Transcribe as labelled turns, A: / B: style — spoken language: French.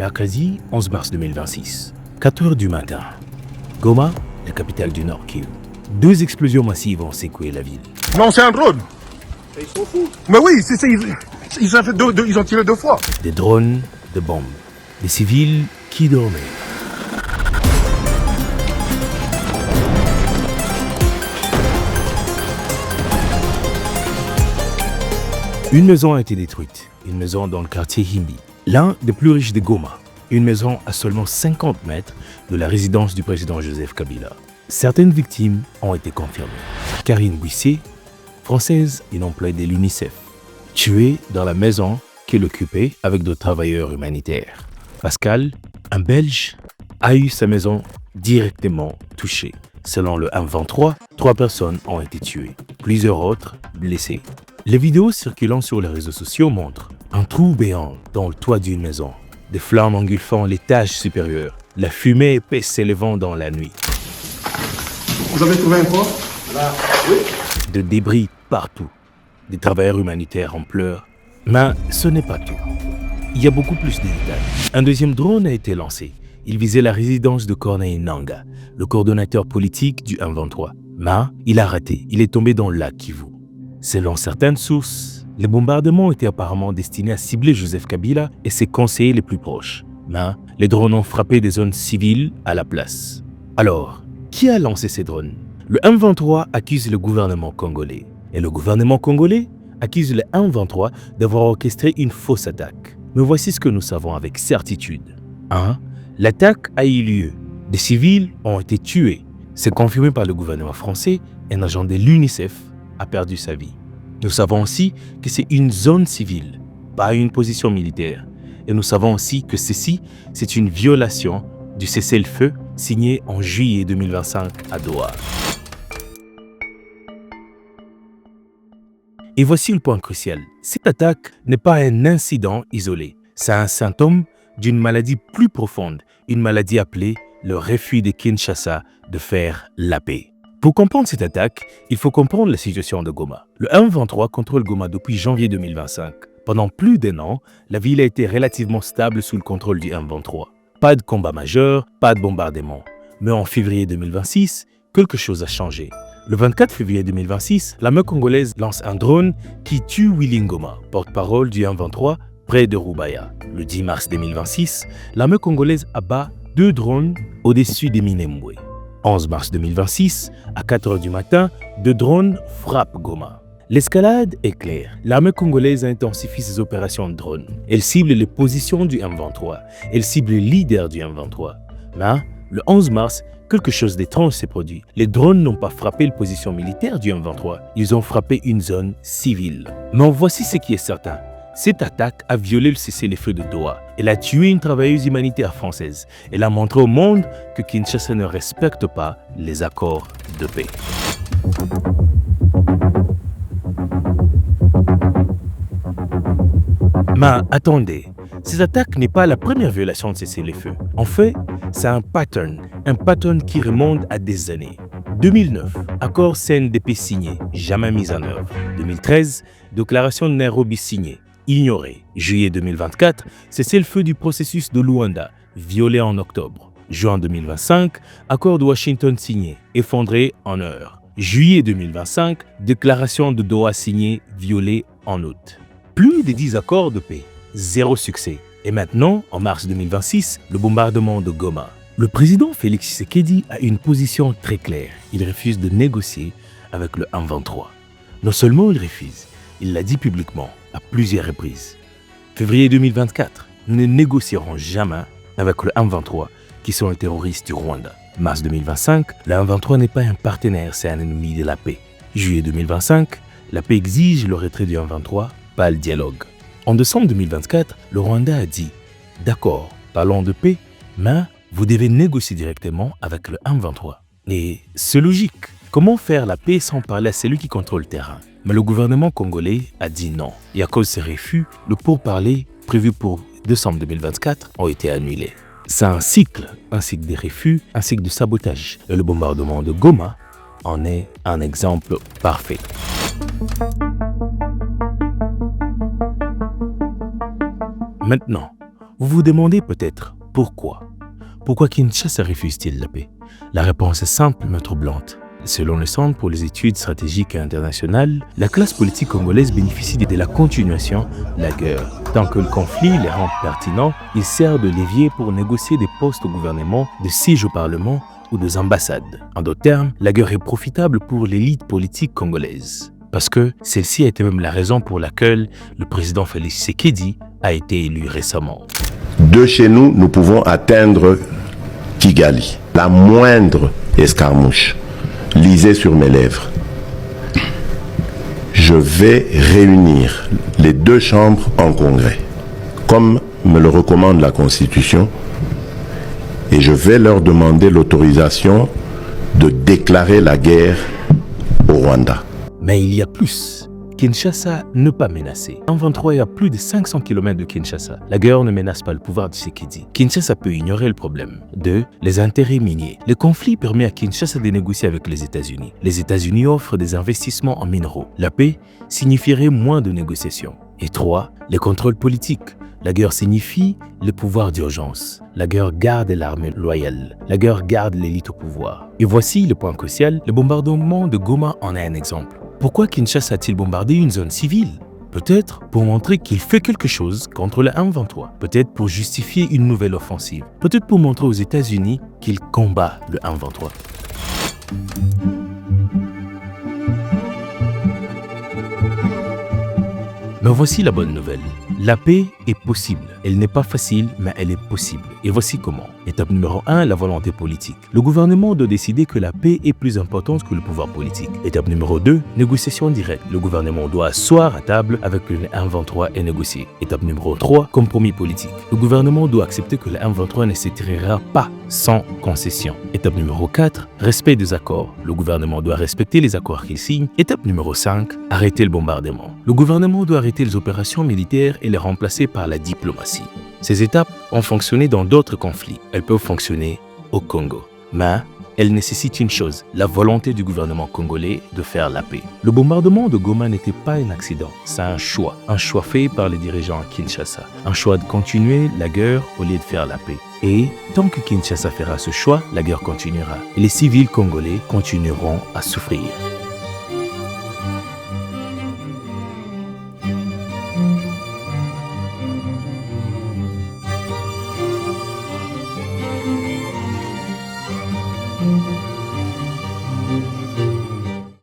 A: Mercredi 11 mars 2026, 4 heures du matin. Goma, la capitale du Nord Kivu. 2 explosions massives ont secoué la ville.
B: Non, c'est un drone.
C: Ils sont fous.
B: Mais oui, ils ont tiré 2 fois.
A: Des drones, des bombes. Des civils qui dormaient. Une maison a été détruite. Une maison dans le quartier Himbi, l'un des plus riches de Goma. Une maison à seulement 50 mètres de la résidence du président Joseph Kabila. Certaines victimes ont été confirmées. Karine Buissier, française, une employée de l'UNICEF, tuée dans la maison qu'elle occupait avec d'autres travailleurs humanitaires. Pascal, un Belge, a eu sa maison directement touchée. Selon le M23, 3 personnes ont été tuées, plusieurs autres blessées. Les vidéos circulant sur les réseaux sociaux montrent un trou béant dans le toit d'une maison, des flammes engulfant l'étage supérieur, la fumée épaisse s'élevant dans la nuit.
B: Vous avez trouvé un corps?
C: Là, oui.
A: De débris partout, des travailleurs humanitaires en pleurs. Mais ce n'est pas tout. Il y a beaucoup plus de détails. Un deuxième drone a été lancé. Il visait la résidence de Corneille Nangaa, le coordonnateur politique du M23. Mais il a raté, il est tombé dans le lac Kivu. Selon certaines sources, les bombardements étaient apparemment destinés à cibler Joseph Kabila et ses conseillers les plus proches. Mais les drones ont frappé des zones civiles à la place. Alors, qui a lancé ces drones? Le M23 accuse le gouvernement congolais. Et le gouvernement congolais accuse le M23 d'avoir orchestré une fausse attaque. Mais voici ce que nous savons avec certitude. 1. L'attaque a eu lieu. Des civils ont été tués. C'est confirmé par le gouvernement français. Un agent de l'UNICEF a perdu sa vie. Nous savons aussi que c'est une zone civile, pas une position militaire. Et nous savons aussi que ceci, c'est une violation du cessez-le-feu signé en juillet 2025 à Doha. Et voici le point crucial. Cette attaque n'est pas un incident isolé. C'est un symptôme d'une maladie plus profonde, une maladie appelée le refus de Kinshasa de faire la paix. Pour comprendre cette attaque, il faut comprendre la situation de Goma. Le M23 contrôle Goma depuis janvier 2025. Pendant plus d'1 an, la ville a été relativement stable sous le contrôle du M23. Pas de combat majeur, pas de bombardement. Mais en février 2026, quelque chose a changé. Le 24 février 2026, l'armée congolaise lance un drone qui tue Willy Ngoma, porte-parole du M23, près de Rubaya. Le 10 mars 2026, l'armée congolaise abat 2 drones au-dessus des Minembwe. 11 mars 2026, à 4 heures du matin, 2 drones frappent Goma. L'escalade est claire. L'armée congolaise intensifie ses opérations de drones. Elle cible les positions du M23. Elle cible les leaders du M23. Mais, le 11 mars, quelque chose d'étrange s'est produit. Les drones n'ont pas frappé les positions militaires du M23. Ils ont frappé une zone civile. Mais voici ce qui est certain. Cette attaque a violé le cessez-le-feu de Doha. Elle a tué une travailleuse humanitaire française. Elle a montré au monde que Kinshasa ne respecte pas les accords de paix. Mais attendez, cette attaque n'est pas la première violation de cessez-le-feu. En fait, c'est un pattern qui remonte à des années. 2009, accord CNDP signé, jamais mis en œuvre. 2013, déclaration de Nairobi signée, ignorée. Juillet 2024, cessez-le-feu du processus de Luanda, violé en octobre. Juin 2025, accord de Washington signé, effondré en heure. Juillet 2025, déclaration de Doha signée, violée en août. Plus de 10 accords de paix, 0 succès. Et maintenant, en mars 2026, le bombardement de Goma. Le président Félix Tshisekedi a une position très claire. Il refuse de négocier avec le M23. Non seulement il refuse, il l'a dit publiquement à plusieurs reprises. Février 2024, nous ne négocierons jamais avec le M23 qui sont les terroristes du Rwanda. Mars 2025, le M23 n'est pas un partenaire, c'est un ennemi de la paix. Juillet 2025, la paix exige le retrait du M23, pas le dialogue. En décembre 2024, le Rwanda a dit « D'accord, parlons de paix, mais vous devez négocier directement avec le M23. » Et c'est logique. Comment faire la paix sans parler à celui qui contrôle le terrain? Mais le gouvernement congolais a dit non. Et à cause de ces refus, le pourparler prévu pour décembre 2024 ont été annulés. C'est un cycle de refus, un cycle de sabotage. Et le bombardement de Goma en est un exemple parfait. Maintenant, Vous vous demandez peut-être pourquoi. Pourquoi Kinshasa refuse-t-il la paix? La réponse est simple mais troublante. Selon le Centre pour les études stratégiques et internationales, la classe politique congolaise bénéficie de la continuation de la guerre. Tant que le conflit les rend pertinents, il sert de levier pour négocier des postes au gouvernement, des sièges au Parlement ou des ambassades. En d'autres termes, la guerre est profitable pour l'élite politique congolaise. Parce que celle-ci a été même la raison pour laquelle le président Félix Tshisekedi a été élu récemment.
D: De chez nous, nous pouvons atteindre Kigali. La moindre escarmouche. Lisez sur mes lèvres. Je vais réunir les deux chambres en congrès, comme me le recommande la Constitution, et je vais leur demander l'autorisation de déclarer la guerre au Rwanda.
A: Mais il y a plus. Kinshasa n'est pas menacée. En 23, il y a plus de 500 km de Kinshasa. La guerre ne menace pas le pouvoir de Tshisekedi. Kinshasa peut ignorer le problème. 2. Les intérêts miniers. Le conflit permet à Kinshasa de négocier avec les États-Unis. Les États-Unis offrent des investissements en minéraux. La paix signifierait moins de négociations. Et 3. Les contrôles politiques. La guerre signifie le pouvoir d'urgence. La guerre garde l'armée loyale. La guerre garde l'élite au pouvoir. Et voici le point crucial. Le bombardement de Goma en est un exemple. Pourquoi Kinshasa a-t-il bombardé une zone civile? Peut-être pour montrer qu'il fait quelque chose contre le M23. Peut-être pour justifier une nouvelle offensive. Peut-être pour montrer aux États-Unis qu'il combat le M23. Mais voici la bonne nouvelle. La paix est possible. Elle n'est pas facile, mais elle est possible. Et voici comment. Étape numéro 1, la volonté politique. Le gouvernement doit décider que la paix est plus importante que le pouvoir politique. Étape numéro 2, négociation directe. Le gouvernement doit asseoir à table avec le M23 et négocier. Étape numéro 3, compromis politique. Le gouvernement doit accepter que le M23 ne se tirera pas sans concession. Étape numéro 4, respect des accords. Le gouvernement doit respecter les accords qu'il signe. Étape numéro 5, arrêter le bombardement. Le gouvernement doit arrêter les opérations militaires et les remplacer par la diplomatie. Ces étapes ont fonctionné dans d'autres conflits. Elles peuvent fonctionner au Congo. Mais elles nécessitent une chose, la volonté du gouvernement congolais de faire la paix. Le bombardement de Goma n'était pas un accident, c'est un choix fait par les dirigeants à Kinshasa. Un choix de continuer la guerre au lieu de faire la paix. Et tant que Kinshasa fera ce choix, la guerre continuera. Et les civils congolais continueront à souffrir.